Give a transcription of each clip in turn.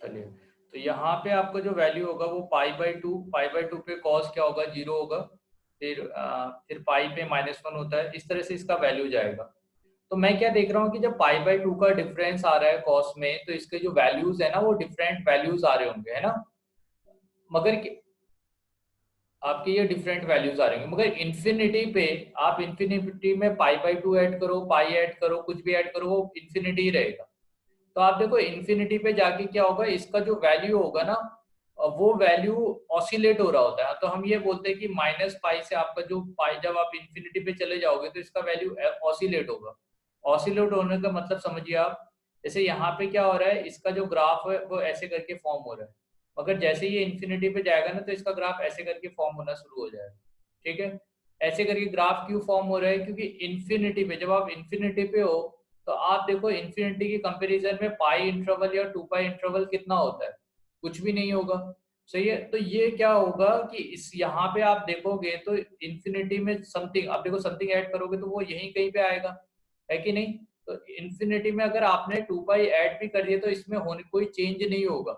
चलिए, तो यहाँ पे आपका जो वैल्यू होगा वो पाई बाई टू पे कॉस क्या होगा, 0 होगा। फिर पाई पे -1 होता है, इस तरह से इसका वैल्यू जाएगा। तो मैं क्या देख रहा हूँ कि जब पाई बाई टू का डिफरेंस आ रहा है कॉस में, तो इसके जो वैल्यूज है ना वो डिफरेंट वैल्यूज आ रहे होंगे, है ना। मगर आपके ये डिफरेंट वैल्यूज आ रहे होंगे, मगर इन्फिनिटी पे आप इन्फिनिटी में पाई बाई टू ऐड करो, पाई ऐड करो, कुछ भी ऐड करो, वो इन्फिनिटी ही रहेगा। तो आप देखो इन्फिनिटी पे जाके क्या होगा, इसका जो वैल्यू होगा ना, वो वैल्यू ऑसिलेट हो रहा होता है। तो हम ये बोलते हैं कि माइनस पाई से आपका जो पाई, जब आप इन्फिनिटी पे चले जाओगे तो इसका वैल्यू ऑसिलेट होगा। ऑसिलेट होने का मतलब समझिए आप, जैसे यहाँ पे क्या हो रहा है, इसका जो ग्राफ है वो ऐसे करके फॉर्म हो रहा है, मगर जैसे ये इन्फिनिटी पे जाएगा ना तो इसका ग्राफ ऐसे करके फॉर्म होना शुरू हो जाएगा। ठीक है, ऐसे करके ग्राफ क्यों फॉर्म हो रहा है, क्योंकि इन्फिनिटी पे, जब आप इन्फिनिटी पे हो तो आप देखो इन्फिनिटी की कंपैरिजन में पाई इंटरवल या 2 पाई इंटरवल कितना होता है, कुछ भी नहीं होगा। सही है, तो ये क्या होगा कि इस यहाँ पे आप देखोगे तो इन्फिनिटी में समथिंग, आप देखो समथिंग ऐड करोगे तो वो यहीं कहीं पे आएगा, है कि नहीं। तो इन्फिनिटी में अगर आपने 2 पाई ऐड भी कर दिया तो इसमें होने कोई चेंज नहीं होगा।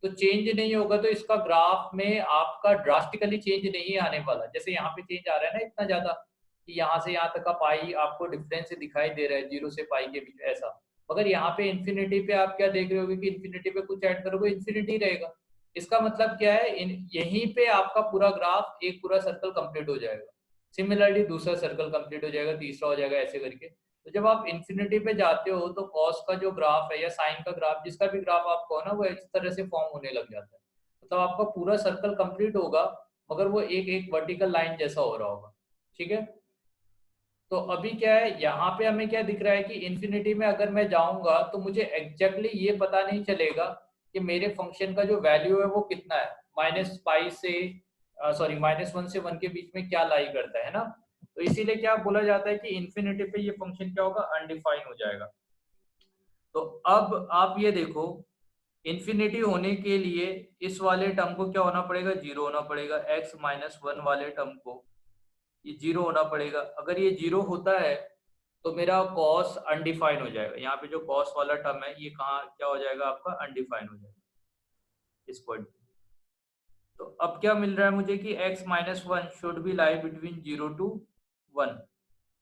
तो चेंज नहीं होगा तो इसका ग्राफ में आपका ड्रास्टिकली चेंज नहीं आने वाला। जैसे यहाँ पे चेंज आ रहा है ना इतना ज्यादा, कि यहाँ से यहाँ तक का पाई आपको डिफरेंस दिखाई दे रहा है, 0 से पाई के बीच ऐसा। मगर यहाँ पे इन्फिनिटी पे आप क्या देख रहे होगे कि इन्फिनिटी पे कुछ ऐड करोगे इन्फिनिटी रहेगा। इसका मतलब क्या है, यहीं पे आपका पूरा ग्राफ, एक पूरा सर्कल कंप्लीट हो जाएगा। सिमिलरली दूसरा सर्कल कंप्लीट हो जाएगा, तीसरा हो जाएगा, ऐसे करके। तो जब आप इन्फिनिटी पे जाते हो तो कॉस का जो ग्राफ है या साइन का ग्राफ, जिसका भी ग्राफ आपको हो ना, वो इस तरह से फॉर्म होने लग जाता है। मतलब आपका पूरा सर्कल कंप्लीट होगा, मगर वो एक एक वर्टिकल लाइन जैसा हो रहा होगा। ठीक है, तो अभी क्या है, यहाँ पे हमें क्या दिख रहा है कि इन्फिनिटी में अगर मैं जाऊंगा तो मुझे एग्जैक्टली ये पता नहीं चलेगा कि मेरे फंक्शन का जो वैल्यू है वो कितना है, माइनस पाई से सॉरी -1 से 1 के बीच में क्या लाई करता है ना। तो इसीलिए क्या बोला जाता है कि इन्फिनिटी पे ये फंक्शन क्या होगा, अनडिफाइन हो जाएगा। तो अब आप ये देखो, इन्फिनिटी होने के लिए इस वाले टर्म को क्या होना पड़ेगा, 0 होना पड़ेगा। x-1 वाले टर्म को ये 0 होना पड़ेगा। अगर ये 0 होता है तो मेरा कॉस अनडिफाइन हो जाएगा। यहाँ पे जो कॉस वाला टर्म है ये कहाँ क्या हो जाएगा, आपका अनडिफाइन हो जाएगा इस पॉइंट पे। तो अब क्या मिल रहा है मुझे कि x-1 should be lie between 0 to 1।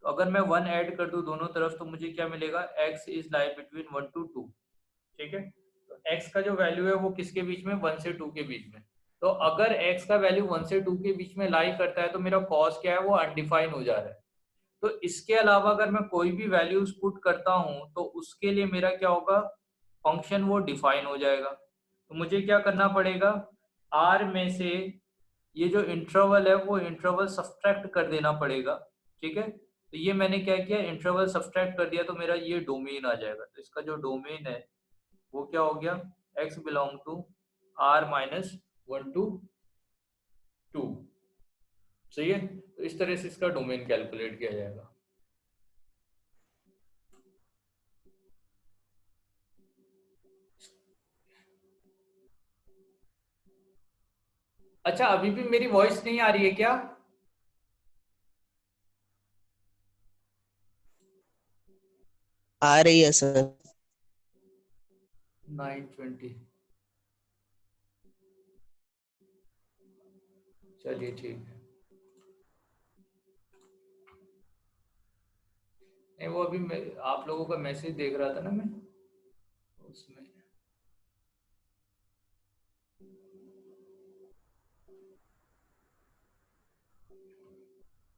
तो अगर मैं 1 ऐड कर दूं दोनों तरफ तो मुझे क्या मिलेगा, x is lie between 1 to 2। ठीक है, तो x का जो वैल्यू है वो किसके बीच में, 1 से 2 के बीच में। तो अगर x का वैल्यू 1 से 2 के बीच में लाई करता है तो मेरा कॉस क्या है, वो अनडिफाइन हो जा रहा है। तो इसके अलावा अगर मैं कोई भी वैल्यूज पुट करता हूं तो उसके लिए मेरा क्या होगा, फंक्शन वो डिफाइन हो जाएगा। तो मुझे क्या करना पड़ेगा, r में से ये जो इंटरवल है वो इंटरवल सब्सट्रैक्ट कर देना पड़ेगा। ठीक है, तो ये मैंने क्या किया, इंटरवल सब्सट्रैक्ट कर दिया तो मेरा ये डोमेन आ जाएगा। तो इसका जो डोमेन है वो क्या हो गया, x belong to r-1 to 2। सही है, तो इस तरह से इसका डोमेन कैलकुलेट किया जाएगा। अच्छा, अभी भी मेरी वॉइस नहीं आ रही है क्या? आ रही है सर। 9:20, चलिए ठीक है। नहीं, वो अभी आप लोगों का मैसेज देख रहा था ना मैं, उसमें।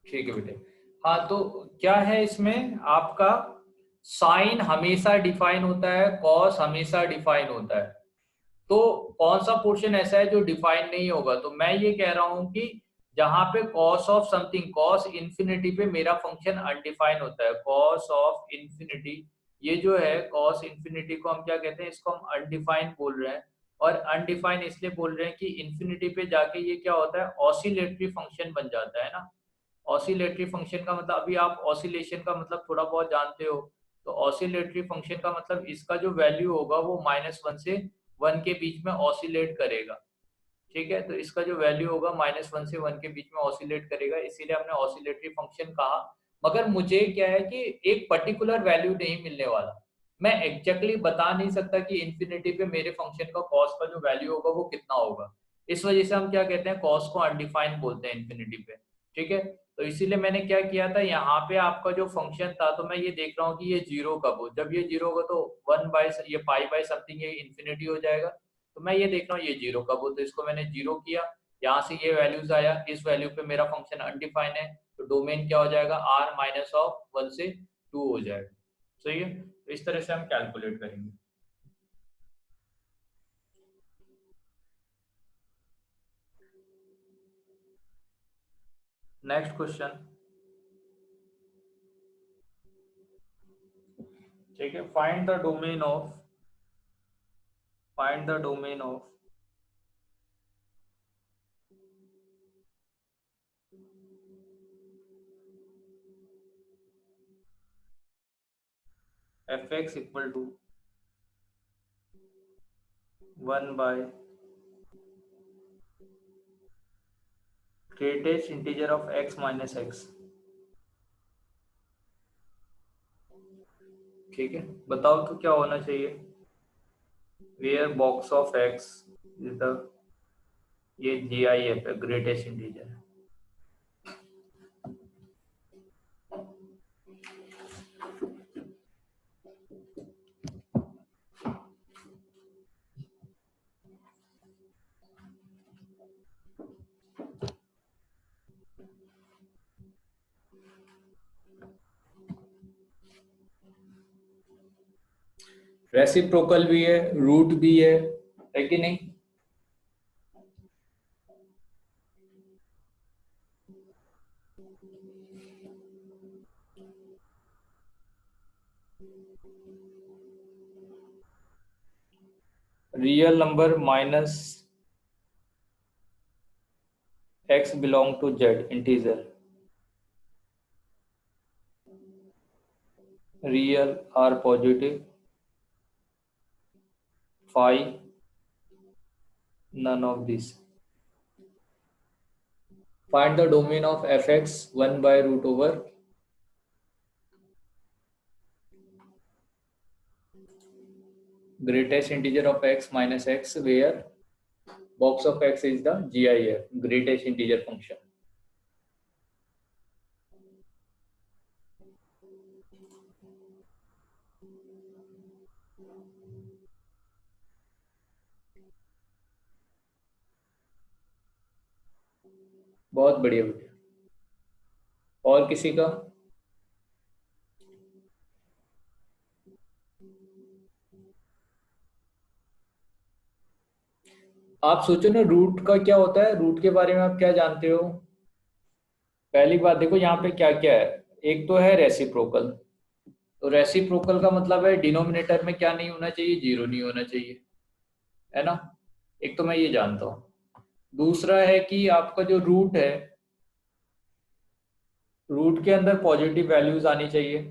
ठीक है बेटे। हाँ, तो क्या है इसमें आपका, साइन हमेशा डिफाइन होता है, कॉस हमेशा डिफाइन होता है। तो कौन सा पोर्शन ऐसा है जो डिफाइन नहीं होगा, तो मैं ये कह रहा हूं कि जहां पे cos of something, cos infinity पे मेरा फंक्शन अनडिफाइन होता है, कॉस ऑफ इन्फिनिटी, ये जो है कॉस इन्फिनिटी को हम क्या कहते हैं, इसको हम अनडिफाइन बोल रहे हैं। और अनडिफाइन इसलिए बोल रहे हैं कि इन्फिनिटी पे जाके ये क्या होता है, ऑसिलेटरी फंक्शन बन जाता है ना। ऑसिलेटरी फंक्शन का मतलब, अभी आप ऑसिलेशन का मतलब थोड़ा बहुत जानते हो। तो ऑसिलेटरी फंक्शन का मतलब इसका जो वैल्यू होगा वो -1 से 1 के बीच में ऑसिलेट करेगा। ठीक है, तो इसका जो वैल्यू होगा -1 से 1 के बीच में ऑसिलेट करेगा, इसीलिए हमने ऑसिलेटरी फंक्शन कहा। मगर मुझे क्या है कि एक पर्टिकुलर वैल्यू नहीं मिलने वाला। मैं एग्जैक्टली बता नहीं सकता कि इन्फिनिटी पे मेरे फंक्शन का कॉस का जो वैल्यू होगा वो कितना होगा। इस वजह से हम क्या कहते हैं, कॉस को अनडिफाइंड बोलते हैं इन्फिनिटी पे। ठीक है, तो इसीलिए मैंने क्या किया था, यहाँ पे आपका जो फंक्शन था तो मैं ये देख रहा हूँ कि ये जीरो कब हो, जब ये जीरो होगा तो वन बाय ये पाई बाय समथिंग ये इन्फिनिटी हो जाएगा। तो मैं ये देख रहा हूँ ये जीरो कब हो, तो इसको मैंने जीरो किया, यहाँ से ये वैल्यूज आया, इस वैल्यू पे मेरा फंक्शन अनडिफाइंड है, तो डोमेन क्या हो जाएगा, आर माइनस ऑफ 1 से 2 हो जाएगा। सही है, तो इस तरह से हम कैलकुलेट करेंगे। Next question. ठीक है, find the domain of F X equal to 1 by greatest integer of X minus X. ठीक है, बताओ तो क्या होना चाहिए, where box of X is the, ये जी आई एफ है, ग्रेटेस्ट इंटीजर। रेसिप्रोकल भी है, रूट भी है कि नहीं। Real number minus X belong to Z integer, real R positive, phi none of these. Find the domain of fx 1 by root over greatest integer of x minus x where box of x is the GIF, greatest integer function. बहुत बढ़िया बढ़िया। और किसी का? आप सोचो ना, root का क्या होता है, रूट के बारे में आप क्या जानते हो। पहली बात देखो यहाँ पे क्या क्या है, एक तो है रेसिप्रोकल। तो रेसिप्रोकल का मतलब है डिनोमिनेटर में क्या नहीं होना चाहिए, जीरो नहीं होना चाहिए, है ना। एक तो मैं ये जानता हूँ। दूसरा है कि आपका जो रूट है, रूट के अंदर पॉजिटिव वैल्यूज आनी चाहिए।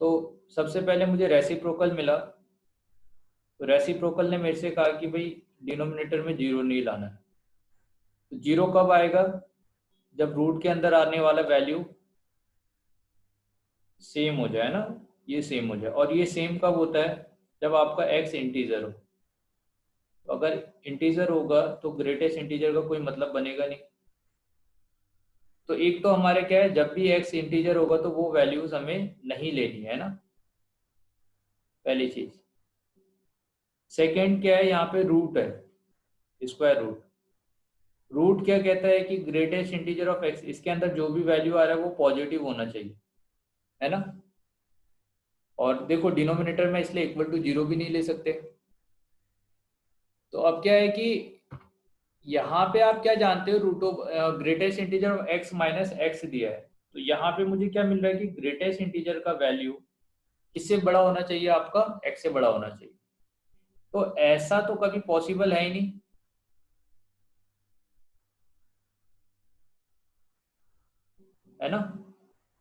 तो सबसे पहले मुझे रेसिप्रोकल मिला, तो रेसिप्रोकल ने मेरे से कहा कि भाई डिनोमिनेटर में जीरो नहीं लाना है। तो जीरो कब आएगा, जब रूट के अंदर आने वाला वैल्यू सेम हो जाए ना, ये सेम हो जाए। और ये सेम कब होता है, जब आपका एक्स इंटीजर हो। तो अगर इंटीजर होगा तो ग्रेटेस्ट इंटीजर का कोई मतलब बनेगा नहीं। तो एक तो हमारे क्या है, जब भी एक्स इंटीजर होगा तो वो वैल्यूज हमें नहीं लेनी है ना, पहली चीज। सेकंड क्या है, यहाँ पे रूट है, स्क्वायर रूट। रूट क्या कहता है कि ग्रेटेस्ट इंटीजर ऑफ एक्स, इसके अंदर जो भी वैल्यू आ रहा है वो पॉजिटिव होना चाहिए, है ना। और देखो डिनोमिनेटर में इसलिए इक्वल टू जीरो भी नहीं ले सकते। तो अब क्या है कि यहाँ पे आप क्या जानते हो, root of greatest integer of X minus X दिया है। तो यहाँ पे मुझे क्या मिल रहा है कि ग्रेटेस्ट इंटीजर का वैल्यू किससे बड़ा होना चाहिए, आपका एक्स से बड़ा होना चाहिए। तो ऐसा तो कभी पॉसिबल है ही नहीं, है ना।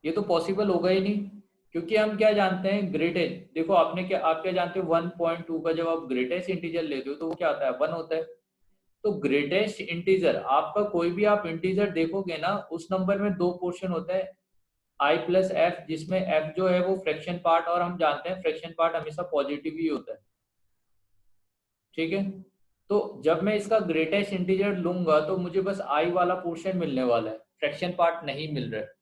ये तो पॉसिबल होगा ही नहीं, क्योंकि हम क्या जानते हैं, ग्रेटेस्ट, देखो आप क्या जानते हो, 1.2 का जब आप ग्रेटेस्ट इंटीजर लेते हो तो वो क्या आता है, 1 होता है। तो ग्रेटेस्ट इंटीजर आपका, कोई भी आप इंटीजर देखोगे ना, उस नंबर में दो पोर्शन होता है, आई प्लस एफ, जिसमें एफ जो है वो फ्रैक्शन पार्ट, और हम जानते हैं फ्रैक्शन पार्ट हमेशा पॉजिटिव ही होता है, ठीक है। तो जब मैं इसका ग्रेटेस्ट इंटीजर लूंगा तो मुझे बस आई वाला पोर्शन मिलने वाला है, फ्रैक्शन पार्ट नहीं मिल रहा है।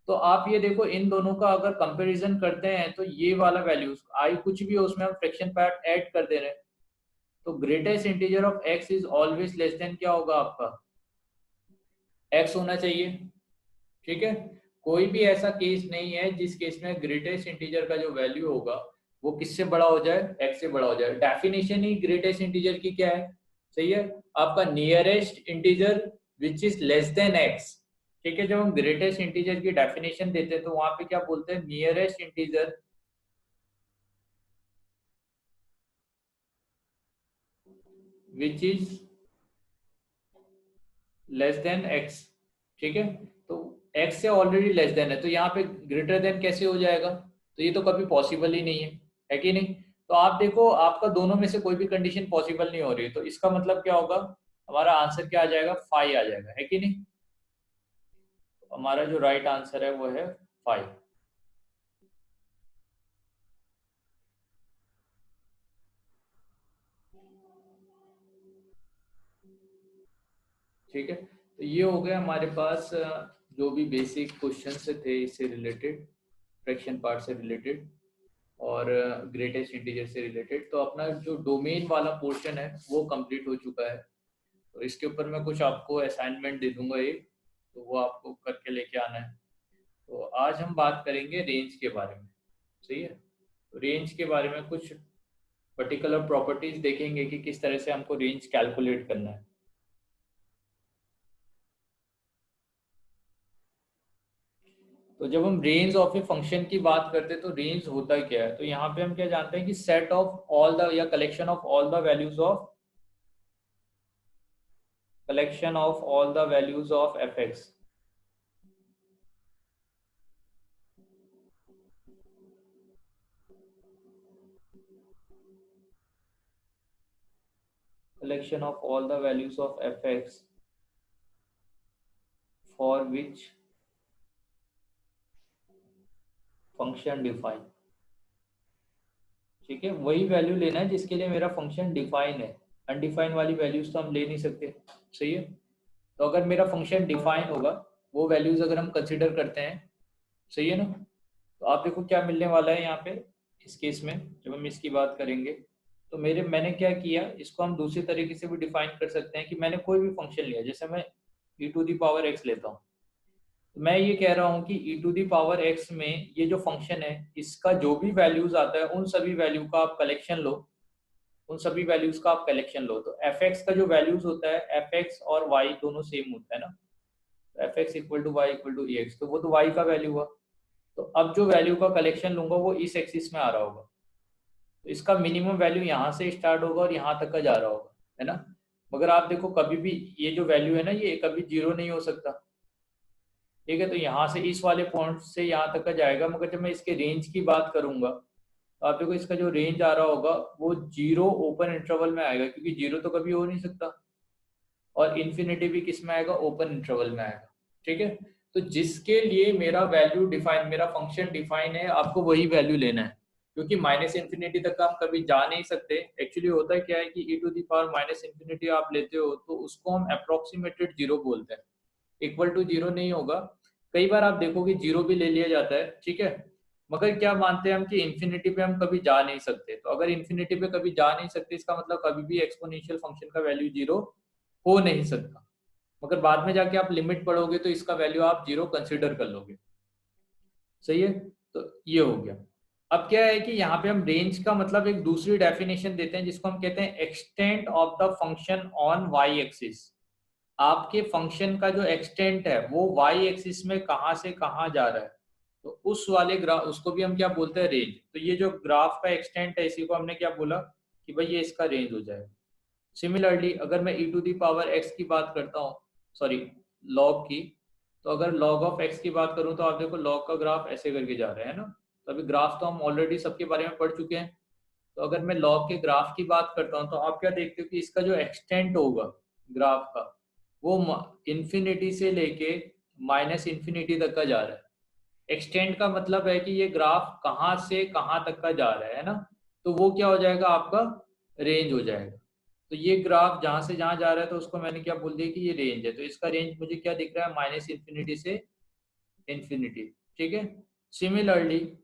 तो आप ये देखो, इन दोनों का अगर कंपैरिजन करते हैं तो ये वाला वैल्यूज आई कुछ भी हो उसमें हम फ्रैक्शन पार्ट ऐड कर दे रहे हैं। तो greatest integer of X is always less than क्या होगा आपका, एक्स होना चाहिए, ठीक है। कोई भी ऐसा केस नहीं है जिस केस में ग्रेटेस्ट इंटीजर का जो वैल्यू होगा वो किससे बड़ा हो जाए, एक्स से बड़ा हो जाए। डेफिनेशन ही ग्रेटेस्ट इंटीजर की क्या है, सही है, आपका nearest integer which is less than x, ठीक है। जब हम ग्रेटेस्ट इंटीजर की डेफिनेशन देते हैं तो वहां पे क्या बोलते हैं, nearest integer which is less than x, ठीक है। तो एक्स से ऑलरेडी लेस देन है, तो यहाँ पे ग्रेटर देन कैसे हो जाएगा, तो ये तो कभी पॉसिबल ही नहीं है कि नहीं। तो आप देखो, आपका दोनों में से कोई भी कंडीशन पॉसिबल नहीं हो रही, तो इसका मतलब क्या होगा, हमारा आंसर क्या आ जाएगा, फाइव आ जाएगा, है कि नहीं। तो हमारा जो राइट आंसर है वो है फाइव। ठीक है, तो ये हो गया हमारे पास जो भी बेसिक क्वेश्चन थे इससे रिलेटेड, फ्रैक्शन पार्ट से रिलेटेड और ग्रेटेस्ट इंटीजर से रिलेटेड। तो अपना जो डोमेन वाला पोर्शन है वो कंप्लीट हो चुका है। तो इसके ऊपर मैं कुछ आपको असाइनमेंट दे दूंगा एक, तो वो आपको करके लेके आना है। तो आज हम बात करेंगे रेंज के बारे में, सही है। तो रेंज के बारे में कुछ पर्टिकुलर प्रॉपर्टीज देखेंगे कि किस तरह से हमको रेंज कैलकुलेट करना है। तो जब हम रेंज ऑफ ए फंक्शन की बात करते हैं तो रेंज होता क्या है, तो यहाँ पे हम क्या जानते हैं कि सेट ऑफ ऑल द या collection of all the values of F x. Collection of all the values of fx for which function define, ठीक है। वही वैल्यू लेना है जिसके लिए मेरा फंक्शन डिफाइन है, अनडिफाइन वाली वैल्यूज तो हम ले नहीं सकते, सही है। तो अगर मेरा फंक्शन डिफाइन होगा वो वैल्यूज अगर हम कंसिडर करते हैं, सही है ना। तो आप देखो क्या मिलने वाला है यहाँ पे, इस केस में जब हम इसकी बात करेंगे तो मैंने क्या किया, इसको हम दूसरी तरीके से भी डिफाइन कर सकते हैं कि मैंने कोई भी फंक्शन लिया, जैसे मैं e to the power x लेता हूँ, तो मैं ये कह रहा हूँ कि e to the power x में ये जो फंक्शन है इसका जो भी वैल्यूज आता है उन सभी वैल्यू का आप कलेक्शन लो, उन सभी वैल्यूज का आप कलेक्शन लो। तो एफ एक्स का जो वैल्यूज होता है, एफ एक्स और वाई दोनों सेम होता है ना, तो F X equal to Y equal to E X, तो वो तो वाई का वैल्यू हुआ। तो अब जो वैल्यू का कलेक्शन लूंगा वो इस एक्सिस में आ रहा होगा, तो इसका मिनिमम वैल्यू यहाँ से स्टार्ट होगा और यहाँ तक का जा रहा होगा, है ना। मगर आप देखो कभी भी ये जो वैल्यू है ना ये कभी जीरो नहीं हो सकता, ठीक है। तो यहाँ से इस वाले पॉइंट से यहाँ तक का जाएगा, मगर जब मैं इसके रेंज की बात करूंगा तो आप देखो इसका जो रेंज आ रहा होगा वो जीरो ओपन इंटरवल में आएगा, क्योंकि जीरो तो कभी हो नहीं सकता, और इन्फिनिटी भी किस में आएगा, ओपन इंटरवल में आएगा, ठीक है। तो जिसके लिए मेरा वैल्यू डिफाइन, मेरा फंक्शन डिफाइन है, आपको वही वैल्यू लेना है, क्योंकि माइनस इन्फिनिटी तक हम कभी जा नहीं सकते। एक्चुअली होता क्या है कि e to the power minus infinity आप लेते हो तो उसको हम अप्रोक्सीमेटेड जीरो बोलते हैं, इक्वल टू जीरो नहीं होगा। कई बार आप देखोगे जीरो भी ले लिया जाता है, ठीक है। मगर क्या मानते हैं हम कि इन्फिनिटी पे हम कभी जा नहीं सकते, तो अगर इन्फिनिटी पे कभी जा नहीं सकते इसका मतलब कभी भी एक्सपोनेंशियल फंक्शन का वैल्यू जीरो हो नहीं सकता। मगर बाद में जाके आप लिमिट पढ़ोगे तो इसका वैल्यू आप जीरो कंसिडर कर लोगे, सही है। तो ये हो गया। अब क्या है कि यहाँ पे हम रेंज का मतलब एक दूसरी डेफिनेशन देते हैं जिसको हम कहते हैं extent of the function on Y axis. आपके फंक्शन का जो एक्सटेंट है वो वाई एक्सिस में कहाँ से कहाँ जा रहा है, तो उस वाले ग्राफ उसको भी हम क्या बोलते हैं, रेंज। तो ये जो ग्राफ का एक्सटेंट है इसी को हमने क्या बोला कि भाई ये इसका रेंज हो जाएगा। सिमिलरली अगर मैं e to the power x की बात करता हूँ, सॉरी लॉग की, तो अगर log ऑफ x की बात करूँ तो आप देखो log का ग्राफ ऐसे करके जा रहा है ना। तो अभी ग्राफ तो हम ऑलरेडी सबके बारे में पढ़ चुके हैं। तो अगर मैं log के ग्राफ की बात करता हूँ तो आप क्या देखते हो कि इसका जो एक्सटेंट होगा ग्राफ का वो इन्फिनिटी से लेके माइनस इन्फिनिटी तक का जा रहा है, एक्सटेंड का मतलब है कि ये ग्राफ कहाँ से कहाँ तक का जा रहा है ना, तो वो क्या हो जाएगा आपका, रेंज हो जाएगा। तो ये ग्राफ जहाँ से जहाँ जा रहा है तो उसको मैंने क्या बोल दिया कि ये रेंज है, तो इसका रेंज मुझे क्या दिख रहा है, माइनस इन्फिनिटी से इन्फिनिटी। ठीक है। सिमिलरली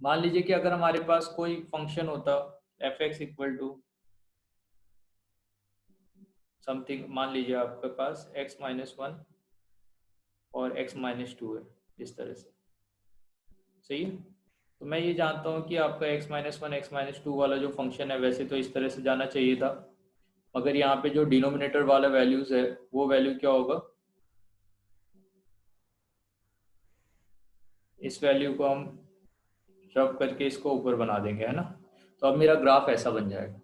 मान लीजिए कि अगर हमारे पास कोई फंक्शन होता F X equal to something, मान लीजिए आपके पास x-1 और x-2 है, इस तरह से। सही है। तो मैं ये जानता हूँ कि आपका x-1 x-2 वाला जो फंक्शन है वैसे तो इस तरह से जाना चाहिए था, मगर यहाँ पे जो डिनोमिनेटर वाला वैल्यूज है वो वैल्यू क्या होगा, इस वैल्यू को हम रब करके इसको ऊपर बना देंगे, है ना। तो अब मेरा ग्राफ ऐसा बन जाएगा।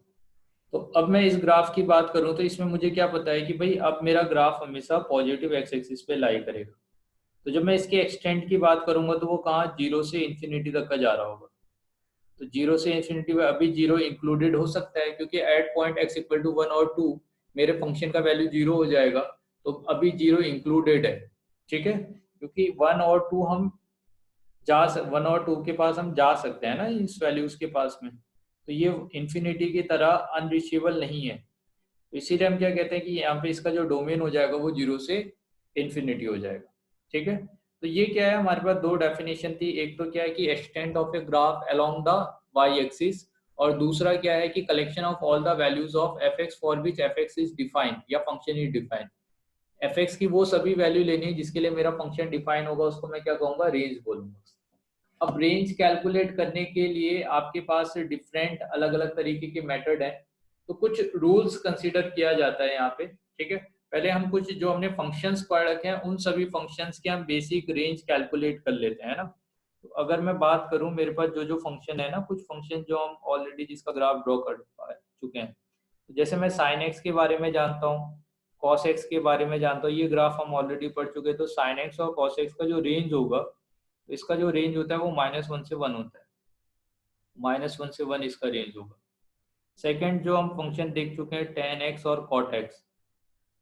तो अब मैं इस ग्राफ की बात करूं तो इसमें मुझे क्या पता है कि भाई अब मेरा ग्राफ हमेशा पॉजिटिव एक्स एक्सिस पे लाई करेगा। तो जब मैं इसके एक्सटेंट की बात करूंगा तो वो कहाँ, जीरो से इन्फिनिटी तक का जा रहा होगा। तो जीरो से इन्फिनिटी में अभी जीरो इंक्लूडेड हो सकता है, क्योंकि at point X equal to 1 और 2 मेरे फंक्शन का वैल्यू जीरो हो जाएगा। तो अभी जीरो इंक्लूडेड है। ठीक है, क्योंकि 1 और 2 हम 1 और 2 के पास हम जा सकते हैं ना इस वैल्यूज के पास में। तो ये इन्फिनिटी की तरह अनरीचेबल नहीं है। तो इसीलिए हम क्या कहते हैं कि यहाँ पे इसका जो डोमेन हो जाएगा वो जीरो से इन्फिनिटी हो जाएगा। ठीक है। तो ये क्या है, हमारे पास दो डेफिनेशन थी, एक तो क्या है कि extent of a graph along the y axis, और दूसरा क्या है कि collection of all the values of F x for which f x is defined या function is defined. F x की वो सभी वैल्यू लेनी है जिसके लिए मेरा फंक्शन डिफाइन होगा, उसको मैं क्या कहूंगा, रेंज बोलूंगा। अब रेंज कैलकुलेट करने के लिए आपके पास डिफरेंट अलग अलग तरीके के मेथड हैं। तो कुछ रूल्स कंसीडर किया जाता है यहाँ पे। ठीक है। पहले हम कुछ जो हमने फंक्शंस पढ़ रखे हैं उन सभी फंक्शंस के हम बेसिक रेंज कैलकुलेट कर लेते हैं ना। तो अगर मैं बात करूं, मेरे पास जो जो फंक्शन है ना, कुछ फंक्शन जो हम ऑलरेडी जिसका ग्राफ ड्रॉ कर चुके हैं। तो जैसे मैं साइन एक्स के बारे में जानता हूँ, कॉस एक्स के बारे में जानता हूँ, ये ग्राफ हम ऑलरेडी पढ़ चुके हैं। तो साइन एक्स और कॉस एक्स का जो रेंज होगा, तो इसका जो रेंज होता है वो -1 से 1 होता है। -1 से 1 इसका रेंज होगा। सेकंड जो हम फंक्शन देख चुके हैं tan x और cot x।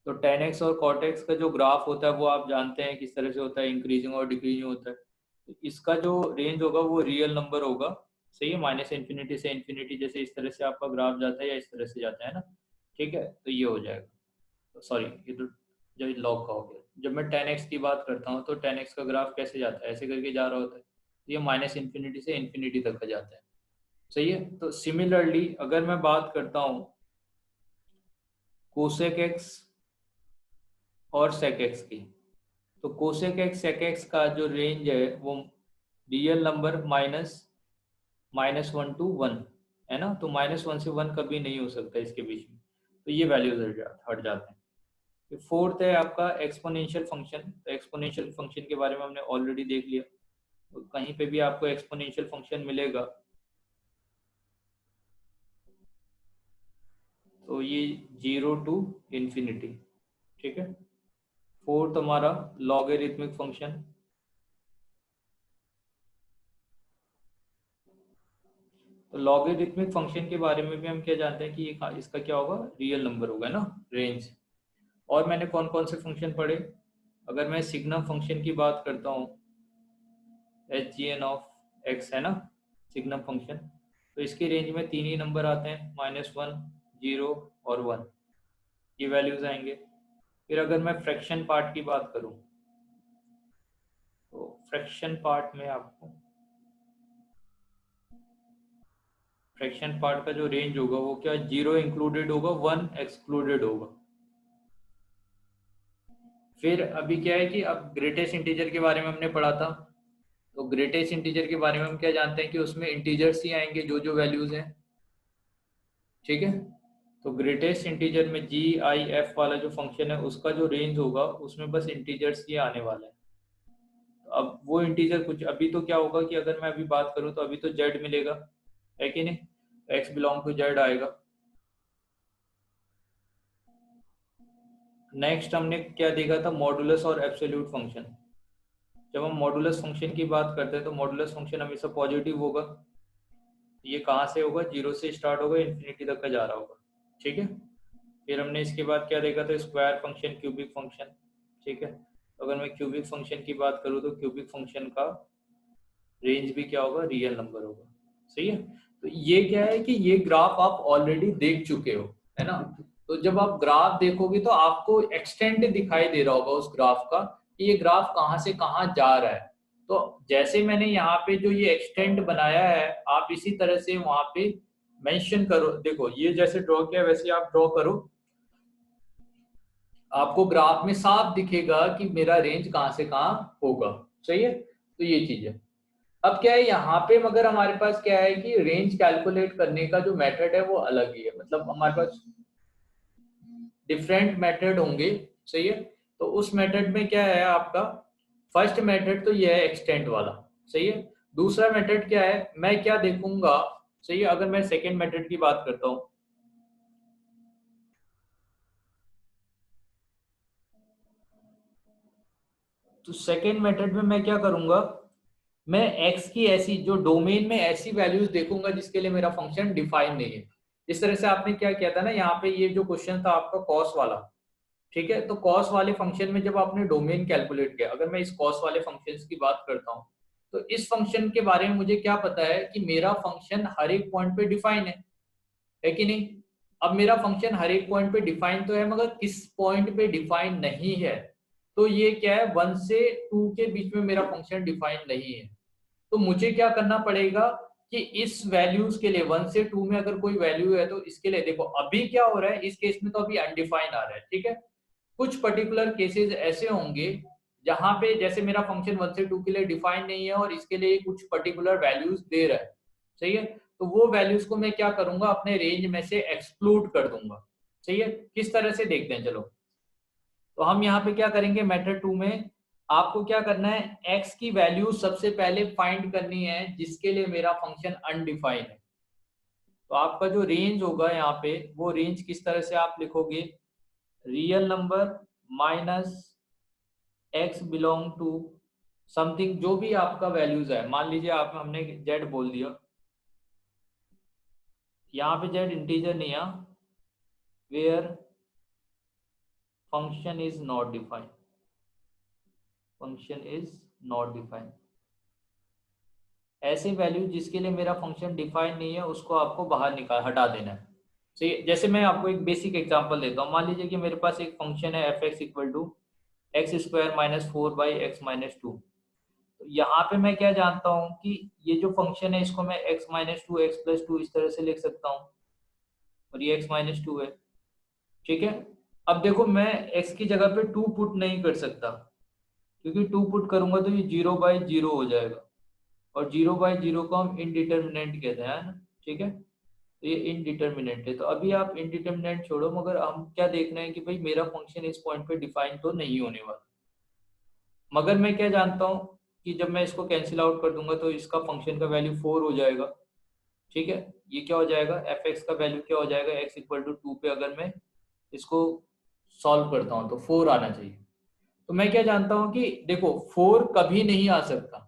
तो tan x और cot x का जो ग्राफ होता है वो आप जानते हैं किस तरह से होता है, इंक्रीजिंग और डिक्रीजिंग होता है। तो इसका जो रेंज होगा वो रियल नंबर होगा। सही है, माइनस इन्फिनिटी से इन्फिनिटी, जैसे इस तरह से आपका ग्राफ जाता है या इस तरह से जाता है ना। ठीक है, तो ये हो जाएगा। सॉरी, ये तो जब लॉग का हो गया। जब मैं tan x की बात करता हूँ तो tan x का ग्राफ कैसे जाता है, ऐसे करके जा रहा होता है। तो ये माइनस इन्फिनिटी से इन्फिनिटी तक का जाता है। सही है। तो सिमिलरली अगर मैं बात करता हूँ कोसेक एक्स और सेक एक्स की, तो कोसेक एक्स सेक एक्स का जो रेंज है वो रियल नंबर -1 to 1 है ना। तो -1 से 1 कभी नहीं हो सकता इसके बीच में। तो ये वैल्यूज हट जाते हैं। फोर्थ है आपका एक्सपोनेंशियल फंक्शन। तो एक्सपोनेंशियल फंक्शन के बारे में हमने ऑलरेडी देख लिया। तो कहीं पे भी आपको एक्सपोनेंशियल फंक्शन मिलेगा तो ये 0 to ∞। ठीक है। फोर्थ हमारा लॉगरिथमिक फंक्शन। तो लॉगरिथमिक फंक्शन के बारे में भी हम क्या जानते हैं कि इसका क्या होगा, रियल नंबर होगा ना, रेंज। और मैंने कौन कौन से फंक्शन पढ़े, अगर मैं सिग्नम फंक्शन की बात करता हूँ, HGN(x) है ना, सिग्नम फंक्शन। तो इसके रेंज में तीन ही नंबर आते हैं, -1, 0 और 1। ये वैल्यूज आएंगे। फिर अगर मैं फ्रैक्शन पार्ट की बात करूँ, तो फ्रैक्शन पार्ट में आपको फ्रैक्शन पार्ट का जो रेंज होगा वो क्या, 0 इंक्लूडेड होगा, 1 एक्सक्लूडेड होगा। फिर अभी क्या है कि अब ग्रेटेस्ट इंटीजर के बारे में हमने पढ़ा था। तो ग्रेटेस्ट इंटीजर के बारे में हम क्या जानते हैं कि उसमें इंटीजर्स ही आएंगे जो जो वैल्यूज हैं। ठीक है। तो ग्रेटेस्ट इंटीजर में GIF वाला जो फंक्शन है उसका जो रेंज होगा उसमें बस इंटीजर्स ही आने वाला है। तो अब वो इंटीजर कुछ, अभी तो क्या होगा कि अगर मैं अभी बात करूं तो अभी तो Z मिलेगा, है कि नहीं, X बिलोंग टू Z आएगा। नेक्स्ट हमने क्या देखा था, मॉडुलस और एब्सोल्यूट फंक्शन। जब हम मॉडुलस फंक्शन की बात करते हैं तो मॉडुलस फंक्शन हमेशा पॉजिटिव होगा। ये कहाँ से होगा, 0 से स्टार्ट होगा, इन्फिनिटी तक का जा रहा होगा। ठीक है। फिर हमने इसके बाद क्या देखा था, स्क्वायर फंक्शन, क्यूबिक फंक्शन। ठीक है। अगर मैं क्यूबिक फंक्शन की बात करूँ तो क्यूबिक फंक्शन का रेंज भी क्या होगा, रियल नंबर होगा। सही है। तो ये क्या है कि ये ग्राफ आप ऑलरेडी देख चुके हो, है ना। तो जब आप ग्राफ देखोगे तो आपको एक्सटेंड दिखाई दे रहा होगा उस ग्राफ का, कि ये ग्राफ कहाँ से कहाँ जा रहा है। तो जैसे मैंने यहाँ पे जो ये एक्सटेंड बनाया है, आप इसी तरह से वहां पे मेंशन करो। देखो ये जैसे ड्रॉ किया वैसे आप ड्रॉ करो, आपको ग्राफ में साफ दिखेगा कि मेरा रेंज कहाँ से कहाँ होगा। सही है। तो ये चीज है। अब क्या है यहाँ पे, मगर हमारे पास क्या है कि रेंज कैलकुलेट करने का जो मेथड है वो अलग ही है, मतलब हमारे पास डिफरेंट मेथड होंगे। सही है। तो उस मेथड में क्या है आपका, फर्स्ट मेथड तो ये है एक्सटेंड वाला। सही है। दूसरा मेथड क्या है, मैं क्या देखूंगा। सही है। अगर मैं सेकेंड मेथड की बात करता हूँ, तो सेकेंड मेथड में मैं क्या करूंगा, मैं x की ऐसी जो डोमेन में ऐसी वैल्यूज देखूंगा जिसके लिए मेरा फंक्शन डिफाइन नहीं है। इस तरह से आपने क्या किया था ना, यहाँ पे ये जो क्वेश्चन था आपका कॉस वाला। ठीक है। तो कॉस वाले फंक्शन में जब आपने डोमेन कैलकुलेट किया, अगर मैं इस कॉस वाले फंक्शन की बात करता हूँ, तो इस फंक्शन के बारे में मुझे क्या पता है कि मेरा फंक्शन हर एक पॉइंट पे डिफाइन है कि नहीं। अब मेरा फंक्शन हर एक पॉइंट पे डिफाइन तो है, मगर किस पॉइंट पे डिफाइन नहीं है। तो ये क्या है, 1 से 2 के बीच में मेरा फंक्शन डिफाइन नहीं है। तो मुझे क्या करना पड़ेगा कि इस वैल्यूज के लिए 1 से 2 में अगर कोई वैल्यू है तो इसके लिए देखो अभी क्या हो रहा है, इस केस में तो अभी अनडिफाइंड आ रहा है। ठीक है। कुछ पर्टिकुलर केसेस ऐसे होंगे जहां पे जैसे मेरा फंक्शन 1 से 2 के लिए डिफाइन नहीं है और इसके लिए कुछ पर्टिकुलर वैल्यूज दे रहा है। सही है। तो वो वैल्यूज को मैं क्या करूंगा, अपने रेंज में से एक्सक्लूड कर दूंगा। सही है। किस तरह से देखते हैं चलो। तो हम यहाँ पे क्या करेंगे, मेथड 2 में आपको क्या करना है, x की वैल्यू सबसे पहले फाइंड करनी है जिसके लिए मेरा फंक्शन अनडिफाइंड है। तो आपका जो रेंज होगा यहाँ पे, वो रेंज किस तरह से आप लिखोगे, real number minus x belong to something, जो भी आपका वैल्यूज है। मान लीजिए आप हमने z बोल दिया, यहाँ पे z इंटीजर नहीं है, where function is not defined, function is not defined. ऐसे वैल्यू जिसके लिए मेरा फंक्शन डिफाइन नहीं है उसको आपको बाहर निकाल हटा देना है। सही। जैसे मैं आपको एक बेसिक एग्जांपल देता हूँ, मान लीजिए कि मेरे पास एक फंक्शन है F X equal to X square minus 4/x-2। तो यहाँ पे मैं क्या जानता हूँ कि ये जो फंक्शन है इसको मैं x-2 x+2 इस तरह से लिख सकता हूँ, और ये x-2 है। ठीक है। अब देखो मैं x की जगह पे 2 पुट नहीं कर सकता, क्योंकि 2 पुट करूंगा तो ये 0/0 हो जाएगा, और 0/0 को हम इनडिटर्मिनेंट कहते हैं, है ना। ठीक है। तो ये इनडिटर्मिनेंट है, तो अभी आप इनडिटर्मिनेंट छोड़ो, मगर हम क्या देखना है कि भाई मेरा फंक्शन इस पॉइंट पे डिफाइन तो नहीं होने वाला। मगर मैं क्या जानता हूँ कि जब मैं इसको कैंसिल आउट कर दूंगा तो इसका फंक्शन का वैल्यू 4 हो जाएगा। ठीक है। ये क्या हो जाएगा, एफ एक्स का वैल्यू क्या हो जाएगा, x = 2 पे अगर मैं इसको सॉल्व करता हूँ तो 4 आना चाहिए। तो मैं क्या जानता हूँ कि देखो 4 कभी नहीं आ सकता।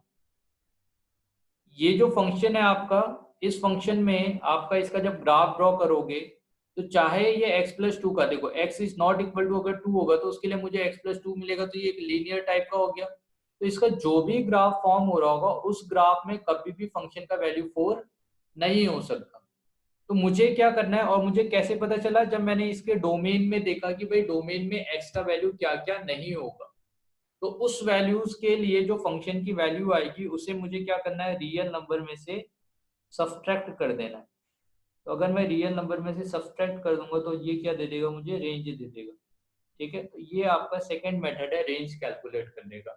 ये जो फंक्शन है आपका, इस फंक्शन में आपका इसका जब ग्राफ ड्रॉ करोगे, तो चाहे ये x+2 का, देखो x is not equal to अगर 2 होगा तो उसके लिए मुझे x+2 मिलेगा, तो ये एक लीनियर टाइप का हो गया। तो इसका जो भी ग्राफ फॉर्म हो रहा होगा उस ग्राफ में कभी भी फंक्शन का वैल्यू 4 नहीं हो सकता। तो मुझे क्या करना है, और मुझे कैसे पता चला, जब मैंने इसके डोमेन में देखा कि भाई डोमेन में x का वैल्यू क्या क्या नहीं होगा, तो उस वैल्यूज के लिए जो फंक्शन की वैल्यू आएगी उसे मुझे क्या करना है, रियल नंबर में से सब्सट्रैक्ट कर देना है। तो अगर मैं रियल नंबर में से सब्सट्रैक्ट कर दूंगा तो ये क्या दे देगा, मुझे रेंज दे देगा। ठीक है। तो ये आपका सेकंड मेथड है रेंज कैलकुलेट करने का,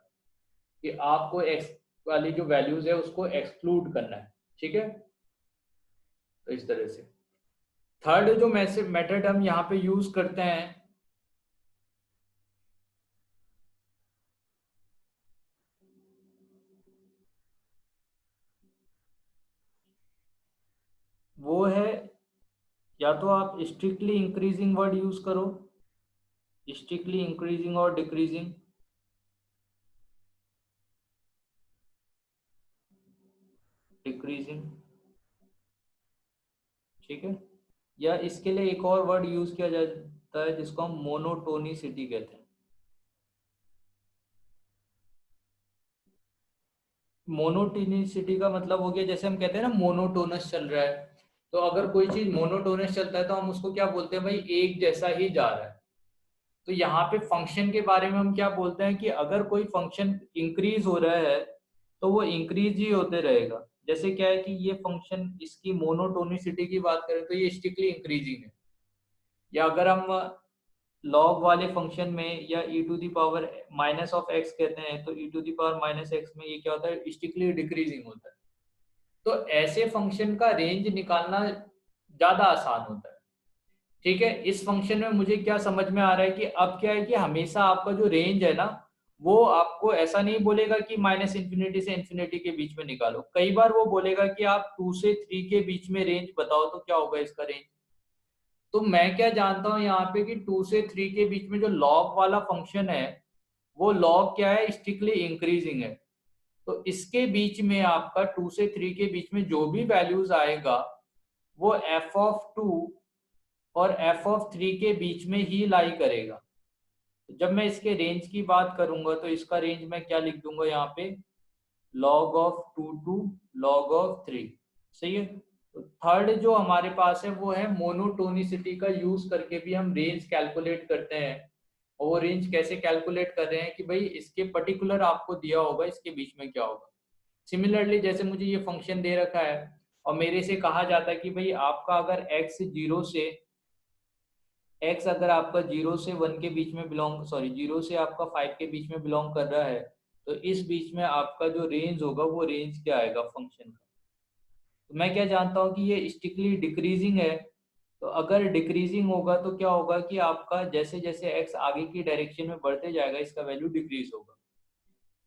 कि आपको एक्स वाली जो वैल्यूज है उसको एक्सक्लूड करना है। ठीक है। तो इस तरह से थर्ड जो मेथड हम यहाँ पे यूज करते हैं, वो है, या तो आप स्ट्रिक्टली इंक्रीजिंग वर्ड यूज करो, स्ट्रिक्टली इंक्रीजिंग और डिक्रीजिंग, डिक्रीजिंग। ठीक है। या इसके लिए एक और वर्ड यूज किया जाता है जिसको हम मोनोटोनिसिटी कहते हैं। मोनोटोनिसिटी का मतलब हो गया, जैसे हम कहते हैं ना मोनोटोनस चल रहा है, तो अगर कोई चीज मोनोटोनस चलता है तो हम उसको क्या बोलते हैं, भाई एक जैसा ही जा रहा है। तो यहाँ पे फंक्शन के बारे में हम क्या बोलते हैं कि अगर कोई फंक्शन इंक्रीज हो रहा है तो वो इंक्रीज ही होते रहेगा। जैसे क्या है कि ये फंक्शन, इसकी मोनोटोनिसिटी की बात करें तो ये स्ट्रिक्टली इंक्रीजिंग है। या अगर हम लॉग वाले फंक्शन में या e to the power minus of x कहते हैं, तो e to the power minus x में ये क्या होता है, स्ट्रिक्टली डिक्रीजिंग होता है। तो ऐसे फंक्शन का रेंज निकालना ज्यादा आसान होता है। ठीक है, इस फंक्शन में मुझे क्या समझ में आ रहा है कि अब क्या है कि हमेशा आपका जो रेंज है ना, वो आपको ऐसा नहीं बोलेगा कि माइनस इन्फिनिटी से इन्फिनिटी के बीच में निकालो। कई बार वो बोलेगा कि आप 2 से 3 के बीच में रेंज बताओ, तो क्या होगा इसका रेंज। तो मैं क्या जानता हूं यहाँ पे कि 2 से 3 के बीच में जो लॉग वाला फंक्शन है, वो लॉग क्या है, स्ट्रिक्टली इंक्रीजिंग है। तो इसके बीच में आपका 2 से 3 के बीच में जो भी वैल्यूज आएगा, वो एफ ऑफ 2 और एफ ऑफ 3 के बीच में ही लाई करेगा। तो जब मैं इसके रेंज की बात करूंगा तो इसका रेंज मैं क्या लिख दूंगा यहाँ पे, log of 2 to log of 3। सही है। तो थर्ड जो हमारे पास है वो है मोनोटोनिसिटी का यूज करके भी हम रेंज कैलकुलेट करते हैं। और वो रेंज कैसे कैलकुलेट कर रहे हैं कि भाई इसके पर्टिकुलर आपको दिया होगा इसके बीच में क्या होगा। सिमिलरली जैसे मुझे ये फंक्शन दे रखा है और मेरे से कहा जाता है कि भाई आपका अगर एक्स अगर आपका 0 से 1 के बीच में बिलोंग, सॉरी 0 से आपका 5 के बीच में बिलोंग कर रहा है, तो इस बीच में आपका जो रेंज होगा वो रेंज क्या आएगा फंक्शन का। तो मैं क्या जानता हूँ कि ये स्ट्रिक्टली डिक्रीजिंग है। तो अगर डिक्रीजिंग होगा तो क्या होगा कि आपका जैसे जैसे एक्स आगे की डायरेक्शन में बढ़ते जाएगा इसका वैल्यू डिक्रीज होगा।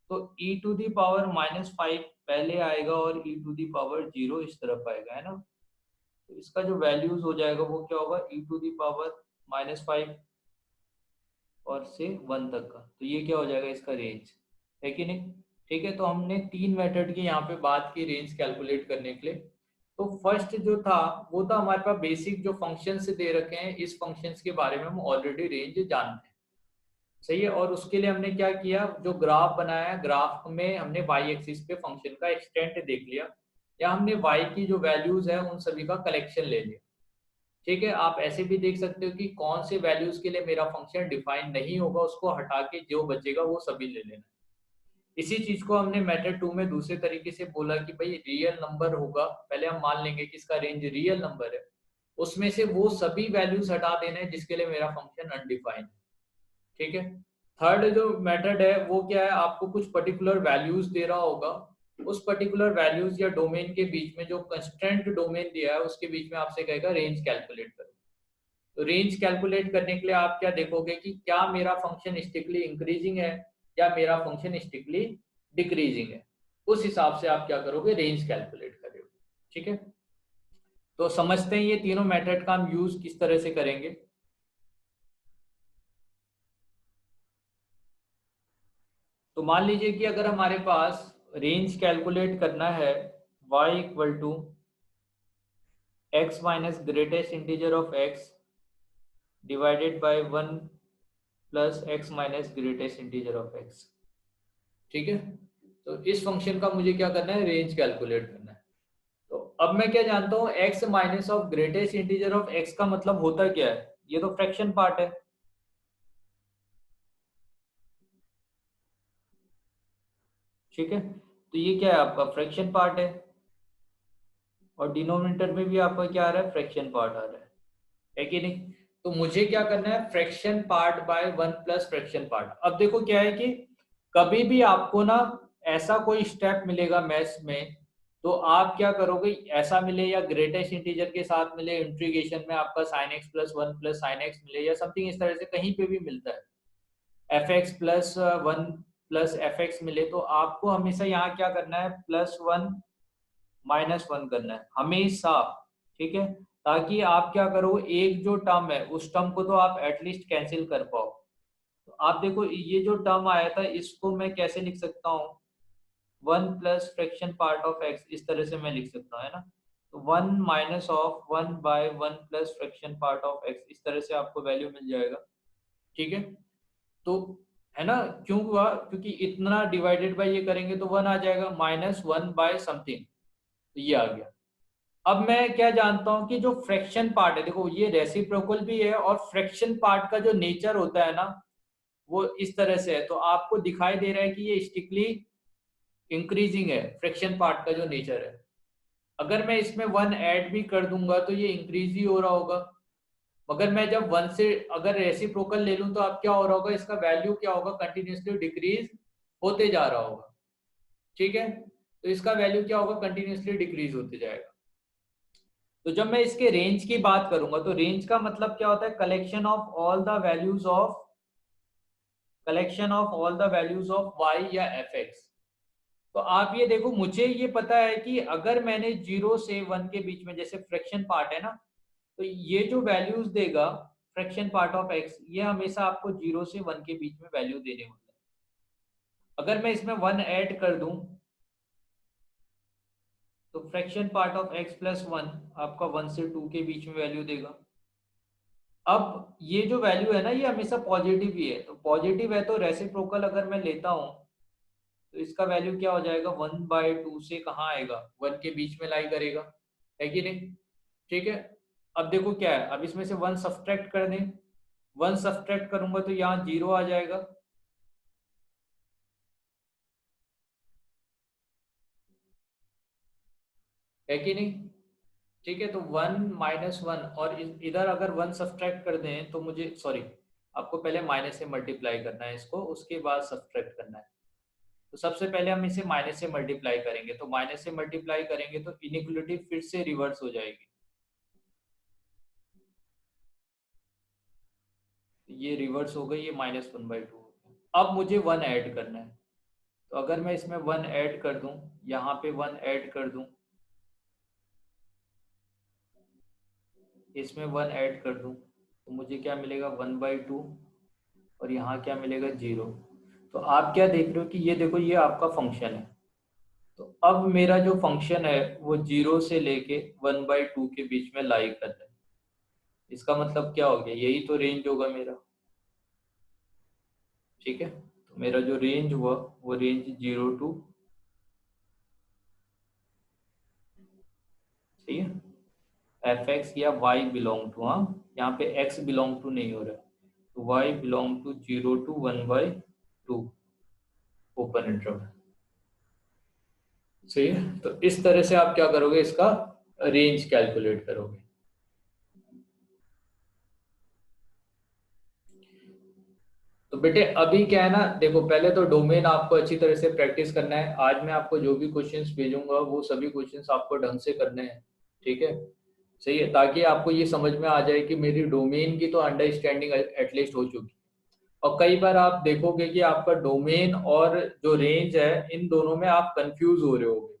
तो e टू दी पावर -5 पहले आएगा और e टू दी पावर 0 इस तरफ आएगा, है ना। तो इसका जो वैल्यूज हो जाएगा वो क्या होगा, e टू दी पावर -5 और से 1 तक का। तो ये क्या हो जाएगा, इसका रेंज है कि नहीं। ठीक है, तो हमने 3 मेथड की यहाँ पे बात की रेंज कैलकुलेट करने के लिए। तो फर्स्ट जो था वो था हमारे पास बेसिक जो फंक्शंस दे रखे हैं, इस फंक्शंस के बारे में हम ऑलरेडी रेंज जानते हैं। सही है, और उसके लिए हमने क्या किया, जो ग्राफ बनाया, ग्राफ में हमने वाई एक्सिस पे फंक्शन का एक्सटेंट देख लिया, या हमने वाई की जो वैल्यूज है उन सभी का कलेक्शन ले लिया। ठीक है, आप ऐसे भी देख सकते हो कि कौन से वैल्यूज के लिए मेरा फंक्शन डिफाइन नहीं होगा, उसको हटा के जो बचेगा वो सभी ले लेना। इसी चीज को हमने मेथड 2 में दूसरे तरीके से बोला कि भाई रियल नंबर होगा, पहले हम मान लेंगे कि इसका रेंज रियल नंबर है, उसमें से वो सभी वैल्यूज हटा देना है जिसके लिए मेरा फंक्शन अनडिफाइंड है। ठीक है। थर्ड जो मेथड है वो क्या है, आपको कुछ पर्टिकुलर वैल्यूज दे रहा होगा, उस पर्टिकुलर वैल्यूज या डोमेन के बीच में जो कंस्ट्रेंट डोमेन दिया है उसके बीच में आपसे कहेगा रेंज कैलकुलेट करो। तो रेंज कैलकुलेट करने के लिए आप क्या देखोगे कि क्या मेरा फंक्शन स्ट्रिक्टली इंक्रीजिंग है या मेरा फंक्शन स्ट्रिक्टली डिक्रीजिंग है। उस हिसाब से आप क्या करोगे, रेंज कैलकुलेट करोगे। ठीक है, तो समझते हैं ये तीनों मेथड का हम यूज किस तरह से करेंगे। तो मान लीजिए कि अगर हमारे पास रेंज कैलकुलेट करना है y equal to x minus greatest integer of x divided by 1 plus x minus greatest integer of x। ठीक है, तो इस फंक्शन का मुझे क्या करना है, रेंज कैलकुलेट करना है। तो अब मैं क्या जानता हूँ, x minus of greatest integer of x का मतलब होता क्या है, ये तो फ्रैक्शन पार्ट है। ठीक है, तो ये क्या है, आपका फ्रैक्शन पार्ट और डिनोमिनेटर में भी आपका क्या आ रहा है, फ्रैक्शन पार्ट आ रहा है कि नहीं। तो मुझे क्या करना है, fraction part by 1 plus fraction part. अब देखो क्या है कि कभी भी आपको ना ऐसा कोई स्टेप मिलेगा मैथ्स में, तो आप क्या करोगे, ऐसा मिले या ग्रेटेस्ट इंटीजर के साथ मिले, इंटीग्रेशन में आपका sine x plus 1 plus sine x मिले या समथिंग इस तरह से कहीं पे भी मिलता है, F x plus 1 plus F x मिले, तो आपको हमेशा यहाँ क्या करना है, +1 -1 करना है हमेशा। ठीक है, ताकि आप क्या करो, एक जो टर्म है उस टर्म को तो आप एटलीस्ट कैंसिल कर पाओ। तो आप देखो ये जो टर्म आया था इसको मैं कैसे लिख सकता हूँ, 1 plus fraction part of X, इस तरह से मैं लिख सकता हूँ, है ना। तो 1 minus of 1 by 1 plus fraction part of X, इस तरह से आपको वैल्यू मिल जाएगा। ठीक है, तो है ना। क्यों हुआ, क्योंकि इतना डिवाइडेड बाय ये करेंगे तो 1 आ जाएगा, -1/समथिंग, तो ये आ गया। अब मैं क्या जानता हूं कि जो फ्रैक्शन पार्ट है, देखो ये रेसिप्रोकल भी है, और फ्रैक्शन पार्ट का जो नेचर होता है ना वो इस तरह से है। तो आपको दिखाई दे रहा है कि ये स्टिकली इंक्रीजिंग है, फ्रैक्शन पार्ट का जो नेचर है। अगर मैं इसमें 1 ऐड भी कर दूंगा तो ये इंक्रीज ही हो रहा होगा। मगर मैं जब 1 से अगर रेसिप्रोकल ले लूं तो अब क्या हो रहा होगा, इसका वैल्यू क्या होगा, कंटिन्यूसली डिक्रीज होते जा रहा होगा। ठीक है, तो इसका वैल्यू क्या होगा, कंटिन्यूसली डिक्रीज होते जाएगा। तो जब मैं इसके रेंज की बात करूंगा तो रेंज का मतलब क्या होता है, collection of all the values of Y या एफ एक्स। तो आप ये देखो, मुझे ये पता है कि अगर मैंने 0 से 1 के बीच में, जैसे फ्रैक्शन पार्ट है ना, तो ये जो वैल्यूज देगा फ्रैक्शन पार्ट ऑफ एक्स, ये हमेशा आपको 0 से 1 के बीच में वैल्यू देने होते हैं। अगर मैं इसमें 1 ऐड कर दूं तो fraction part of x plus 1 आपका 1 से 2 के बीच में वैल्यू देगा। अब ये जो वैल्यू है ना ये हमेशा पॉजिटिव ही है, तो पॉजिटिव है तो रेसिप्रोकल अगर मैं लेता हूं तो इसका वैल्यू क्या हो जाएगा, 1/2 से कहाँ आएगा, 1 के बीच में लाई करेगा, है कि नहीं। ठीक है, अब देखो क्या है, अब इसमें से 1 सब्ट्रैक्ट कर दें, 1 सब्ट्रैक्ट करूंगा तो यहाँ 0 आ जाएगा। है कि नहीं। ठीक है, तो 1 - 1, और इधर अगर 1 सब्ट्रैक्ट कर दें तो मुझे, सॉरी, आपको पहले माइनस से मल्टीप्लाई करना है इसको, उसके बाद सब्ट्रैक्ट करना है। तो सबसे पहले हम इसे माइनस से मल्टीप्लाई करेंगे, तो माइनस से मल्टीप्लाई करेंगे तो इनइक्वलिटी फिर से रिवर्स हो जाएगी। तो ये रिवर्स हो गई, ये -1/2 हो गया। अब मुझे 1 ऐड करना है, तो अगर मैं इसमें 1 ऐड कर दूं, यहाँ पे 1 ऐड कर दूं, इसमें 1 ऐड कर दूं, तो मुझे क्या मिलेगा, 1/2, और यहाँ क्या मिलेगा, 0। तो आप क्या देख रहे हो कि ये देखो ये आपका फंक्शन है। तो अब मेरा जो फंक्शन है वो 0 से लेके 1/2 के बीच में लाई कर रहा है। इसका मतलब क्या हो गया, यही तो रेंज होगा मेरा। ठीक है, तो मेरा जो रेंज हुआ वो रेंज 0 to, सही है, एफ एक्स या वाई बिलोंग टू, हाँ यहाँ पे एक्स बिलोंग टू नहीं हो रहा है, तो Y belong to 0 to 1/2 open interval. सही है, तो इस तरह से आप क्या करोगे, इसका रेंज कैलकुलेट करोगे। तो बेटे अभी क्या है ना, देखो पहले तो डोमेन आपको अच्छी तरह से प्रैक्टिस करना है। आज मैं आपको जो भी क्वेश्चंस भेजूंगा वो सभी क्वेश्चंस आपको ढंग से करने हैं। ठीक है, सही है, ताकि आपको ये समझ में आ जाए कि मेरी डोमेन की तो अंडरस्टैंडिंग एटलीस्ट हो चुकी है। और कई बार आप देखोगे कि आपका डोमेन और जो रेंज है इन दोनों में आप कंफ्यूज हो रहे होगे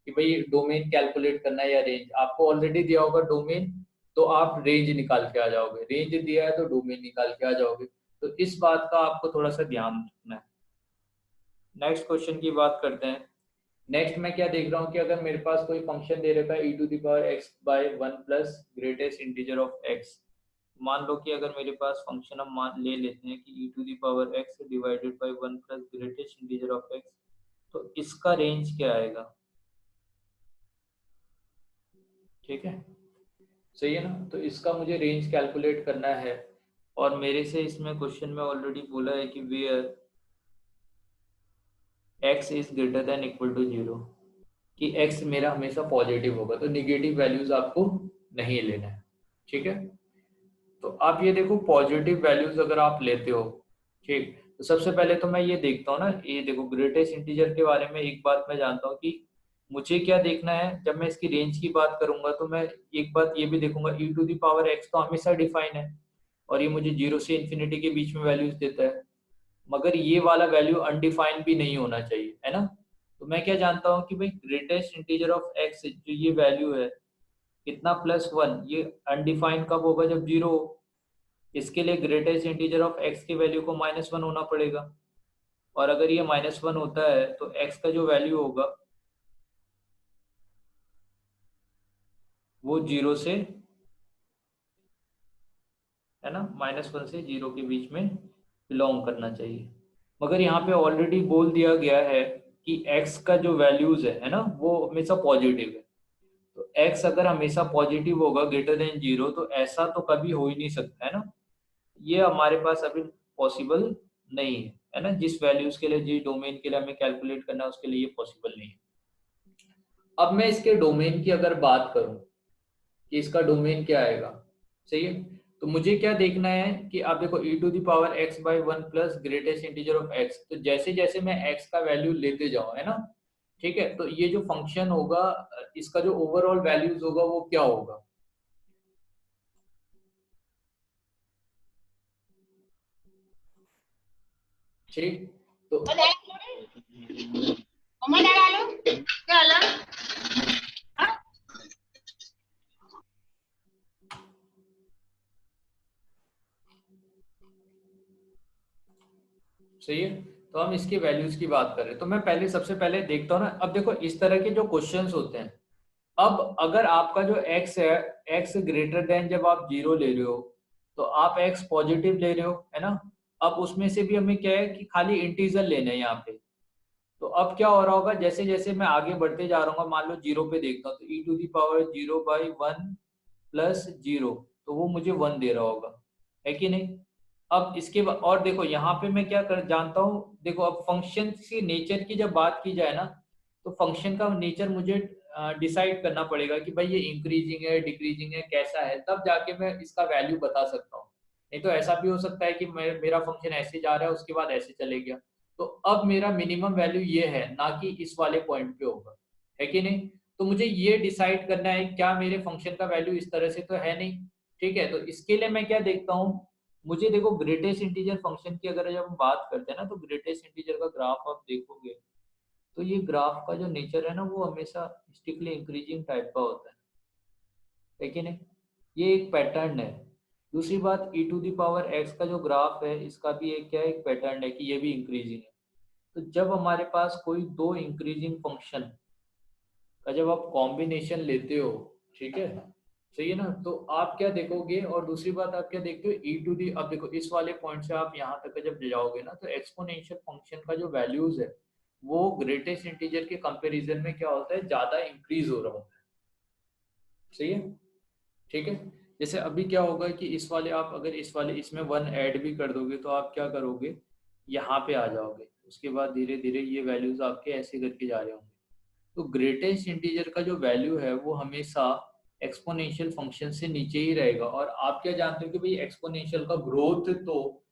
कि भाई डोमेन कैलकुलेट करना है या रेंज। आपको ऑलरेडी दिया होगा डोमेन, तो आप रेंज निकाल के आ जाओगे, रेंज दिया है तो डोमेन निकाल के आ जाओगे। तो इस बात का आपको थोड़ा सा ध्यान रखना है। नेक्स्ट क्वेश्चन की बात करते हैं। नेक्स्ट मैं क्या देख रहा हूँ कि अगर मेरे पास कोई फंक्शन दे रखा है e⁻x/1 plus greatest integer of x। मान लो कि अगर मेरे पास फंक्शन, हम मान ले लेते हैं कि e⁻x divided by 1 plus greatest integer of x, तो इसका रेंज क्या आएगा। ठीक है, सही है ना, तो इसका मुझे रेंज कैलकुलेट करना है। और मेरे से इसमें क्वेश्चन में ऑलरेडी बोला है कि where x is greater than equal to 0, कि x मेरा हमेशा पॉजिटिव होगा, तो निगेटिव वैल्यूज आपको नहीं लेना है। ठीक है, तो आप ये देखो पॉजिटिव वैल्यूज अगर आप लेते हो, ठीक, तो सबसे पहले तो मैं ये देखता हूँ ना, ये देखो ग्रेटेस्ट इंटीजर के बारे में एक बात मैं जानता हूँ कि मुझे क्या देखना है। जब मैं इसकी रेंज की बात करूंगा तो मैं एक बात ये भी देखूंगा, e⁻x तो हमेशा डिफाइन है, और ये मुझे 0 से इन्फिनिटी के बीच में वैल्यूज देता है। मगर ये वाला वैल्यू अनडिफाइंड भी नहीं होना चाहिए, है ना। तो मैं क्या जानता हूँ कि भाई ग्रेटेस्ट इंटीजर ऑफ एक्स जो ये वैल्यू है कितना, +1, ये अनडिफाइंड कब होगा, जब 0 हो। इसके लिए ग्रेटेस्ट इंटीजर ऑफ एक्स की वैल्यू को -1 होना पड़ेगा, और अगर ये -1 होता है तो एक्स का जो वैल्यू होगा वो 0 से, है ना, -1 से 0 के बीच में बिलोंग करना चाहिए। मगर यहाँ पे ऑलरेडी बोल दिया गया है कि x का जो वैल्यूज है ना, वो हमेशा पॉजिटिव है। तो x अगर हमेशा पॉजिटिव होगा ग्रेटर देन जीरो, तो ऐसा तो कभी हो ही नहीं सकता है ना, ये हमारे पास अभी पॉसिबल नहीं है ना, जिस वैल्यूज के लिए, जिस डोमेन के लिए हमें कैलकुलेट करना है उसके लिए ये पॉसिबल नहीं है। अब मैं इसके डोमेन की अगर बात करूं कि इसका डोमेन क्या आएगा, सही है, तो मुझे क्या देखना है कि आप देखो e to the power x by one plus greatest integer of x, तो जैसे जैसे मैं x का वैल्यू लेते जाऊं है ना, ठीक है, तो ये जो फंक्शन होगा इसका जो ओवरऑल वैल्यूज होगा वो क्या होगा, ठीक, तो सही है, तो हम इसकी वैल्यूज की बात कर रहे हैं, तो मैं पहले सबसे पहले देखता हूँ ना, अब देखो इस तरह के जो क्वेश्चंस होते हैं, अब अगर आपका जो x है, x ग्रेटर देन जब आप जीरो ले रहे हो, तो आप x पॉजिटिव ले रहे हो है ना, अब उसमें से भी हमें क्या है कि खाली इंटीजर लेना है यहाँ पे, तो अब क्या हो रहा होगा, जैसे जैसे मैं आगे बढ़ते जा रहा हूँ, मान लो जीरो पे देखता हूँ, तो e to the power zero by one plus zero, तो वो मुझे वन दे रहा होगा, है कि नहीं। अब इसके बाद और देखो यहाँ पे मैं क्या कर जानता हूँ, देखो अब फंक्शन की नेचर की जब बात की जाए ना, तो फंक्शन का नेचर मुझे डिसाइड करना पड़ेगा कि भाई ये इंक्रीजिंग है डिक्रीजिंग है कैसा है, तब जाके मैं इसका वैल्यू बता सकता हूँ। नहीं तो ऐसा भी हो सकता है कि मेरा फंक्शन ऐसे जा रहा है उसके बाद ऐसे चले गया, तो अब मेरा मिनिमम वैल्यू ये है ना कि इस वाले पॉइंट पे होगा, है कि नहीं। तो मुझे ये डिसाइड करना है क्या मेरे फंक्शन का वैल्यू इस तरह से तो है नहीं, ठीक है, तो इसके लिए मैं क्या देखता हूँ, मुझे देखो ग्रेटेस्ट इंटीजर फंक्शन की अगर जब हम बात करते हैं ना, तो ग्रेटेस्ट इंटीजर का ग्राफ आप देखोगे, तो ये ग्राफ का जो नेचर है ना वो हमेशा स्टिकली इंक्रीजिंग टाइप का होता है कि नहीं, ये एक पैटर्न है। दूसरी बात e to the power x का जो ग्राफ है इसका भी एक क्या है, एक पैटर्न है कि ये भी इंक्रीजिंग है। तो जब हमारे पास कोई दो इंक्रीजिंग फंक्शन का जब आप कॉम्बिनेशन लेते हो, ठीक है, सही है ना, तो आप क्या देखोगे, और दूसरी बात आप क्या देखते हो, ई टू दी, अब देखो इस वाले पॉइंट से आप यहाँ तक जब जाओगे ना, तो एक्सपोनेंशियल फंक्शन का जो वैल्यूज है वो ग्रेटेस्ट इंटीजर के कंपैरिजन में क्या होता है, ज्यादा इंक्रीज हो रहा होता है, सही है, ठीक है। जैसे अभी क्या होगा कि इस वाले आप अगर इस वाले इसमें वन ऐड भी कर दोगे, तो आप क्या करोगे, यहाँ पे आ जाओगे, उसके बाद धीरे धीरे ये वैल्यूज आपके ऐसे करके जा रहे होंगे। तो ग्रेटेस्ट इंटीजर का जो वैल्यू है वो हमेशा एक्सपोनेंशियल फंक्शन से नीचे ही रहेगा, और आप क्या जानते हो कि भाई एक्सपोनेंशियल का ग्रोथ तो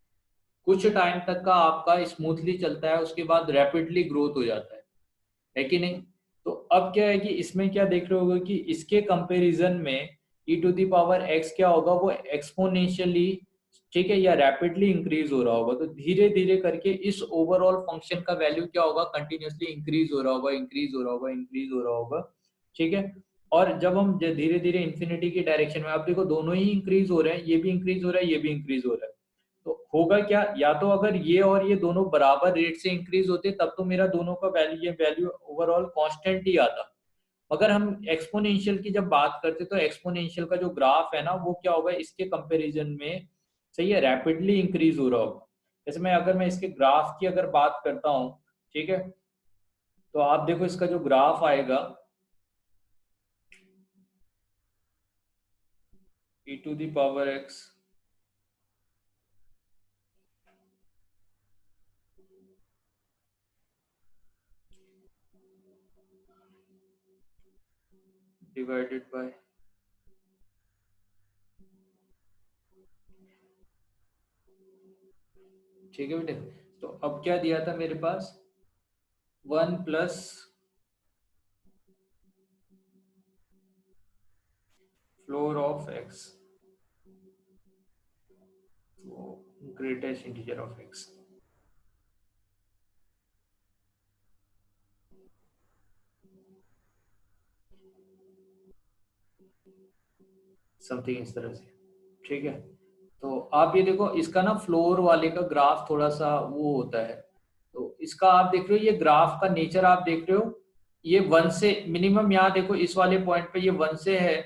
कुछ टाइम तक का आपका स्मूथली चलता है, उसके बाद रैपिडली ग्रोथ हो जाता है कि नहीं। तो अब क्या है कि इसमें क्या देख रहे होगे कि इसके कंपैरिजन में e to the power x क्या होगा, वो एक्सपोनेंशियली, ठीक है, या रैपिडली इंक्रीज हो रहा होगा, तो धीरे धीरे करके इस ओवरऑल फंक्शन का वैल्यू क्या होगा, कंटिन्यूअसली इंक्रीज हो रहा होगा, इंक्रीज हो रहा होगा, इंक्रीज हो रहा होगा, ठीक है। और जब हम धीरे धीरे इन्फिनिटी की डायरेक्शन में, आप देखो दोनों ही इंक्रीज हो रहे हैं, ये भी इंक्रीज हो रहा है, ये भी इंक्रीज हो रहा है, तो होगा क्या, या तो अगर ये और ये दोनों बराबर रेट से इंक्रीज होते तब तो मेरा दोनों का वैल्यू, ये वैल्यू ओवरऑल कांस्टेंट ही आता। अगर हम एक्सपोनेंशियल की जब बात करते तो एक्सपोनेंशियल का जो ग्राफ है ना वो क्या होगा, इसके कंपैरिजन में, सही है, रैपिडली इंक्रीज हो रहा होगा। जैसे मैं इसके ग्राफ की अगर बात करता हूँ, ठीक है, तो आप देखो इसका जो ग्राफ आएगा e to the power x divided by, ठीक है बेटे, तो अब क्या दिया था मेरे पास, one plus floor of x, greatest integer of x, something इस तरह से, ठीक है। तो आप ये देखो इसका ना फ्लोर वाले का ग्राफ थोड़ा सा वो होता है, तो इसका आप देख रहे हो, ये ग्राफ का नेचर आप देख रहे हो, ये वन से मिनिमम, यहाँ देखो इस वाले पॉइंट पे ये वन से है,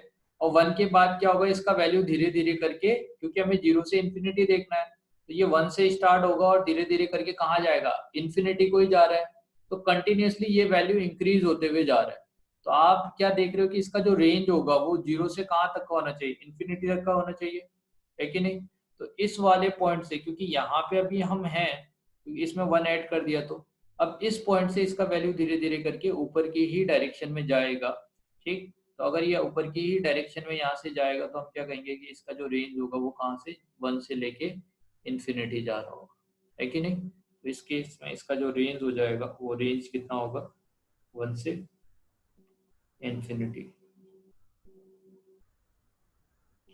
और वन के बाद क्या होगा, इसका वैल्यू धीरे धीरे करके, क्योंकि हमें जीरो से इन्फिनिटी देखना है, तो ये 1 से स्टार्ट होगा और धीरे धीरे करके कहाँ जाएगा, इन्फिनिटी को ही जा रहा है। तो कंटिन्यूअसली ये वैल्यू इंक्रीज होते हुए जा रहा है। तो आप क्या देख रहे हो कि इसका जो रेंज होगा वो 0 से कहाँ तक का होना चाहिए, इन्फिनिटी तक का होना चाहिए, है कि नहीं। तो इस वाले पॉइंट से, क्योंकि यहाँ पे अभी हम हैं, क्योंकि इसमें 1 ऐड कर दिया, तो अब इस पॉइंट से इसका वैल्यू धीरे धीरे करके ऊपर की ही डायरेक्शन में जाएगा। ठीक, तो अगर ये ऊपर की ही डायरेक्शन में यहाँ से जाएगा तो हम क्या कहेंगे कि इसका जो रेंज होगा वो कहाँ से, 1 से लेके इन्फिनिटी जा रहा होगा, है कि नहीं। तो इस केस में इसका जो रेंज हो जाएगा वो रेंज कितना होगा, 1 से इन्फिनिटी।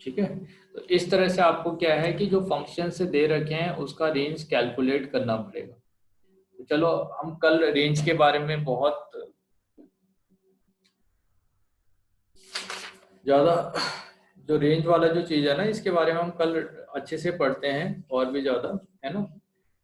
ठीक है, तो इस तरह से आपको क्या है कि जो फंक्शन से दे रखे हैं उसका रेंज कैलकुलेट करना पड़ेगा। तो चलो हम कल रेंज के बारे में बहुत ज्यादा, जो रेंज वाला जो चीज है ना, इसके बारे में हम कल अच्छे से पढ़ते हैं और भी ज्यादा, है ना।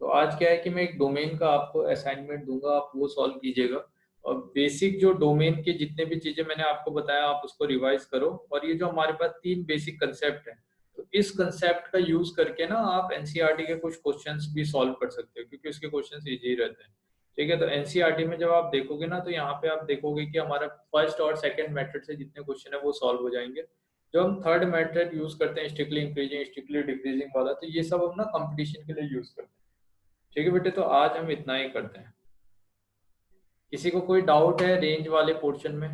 तो आज क्या है कि मैं एक डोमेन का आपको असाइनमेंट दूंगा, आप वो सॉल्व कीजिएगा। और बेसिक जो डोमेन के जितने भी चीजें मैंने आपको बताया आप उसको रिवाइज करो। और ये जो हमारे पास 3 बेसिक कंसेप्ट है, तो इस कंसेप्ट का यूज करके ना आप एनसीईआरटी के कुछ क्वेश्चंस भी सॉल्व कर सकते हो, क्योंकि उसके क्वेश्चंस इजी रहते हैं। ठीक है, तो एनसीईआरटी में जब आप देखोगे ना, तो यहाँ पे आप देखोगे कि हमारा फर्स्ट और सेकंड मेथड से जितने क्वेश्चन है वो सॉल्व हो जाएंगे। जो हम थर्ड मेथड यूज करते हैं, स्ट्रिक्टली इंक्रीजिंग स्ट्रिक्टली डिक्रीजिंग वाला, तो ये सब हम ना कंपटीशन के लिए यूज करते हैं। ठीक है बेटे, तो आज हम इतना ही करते हैं। किसी को कोई डाउट है रेंज वाले पोर्शन में?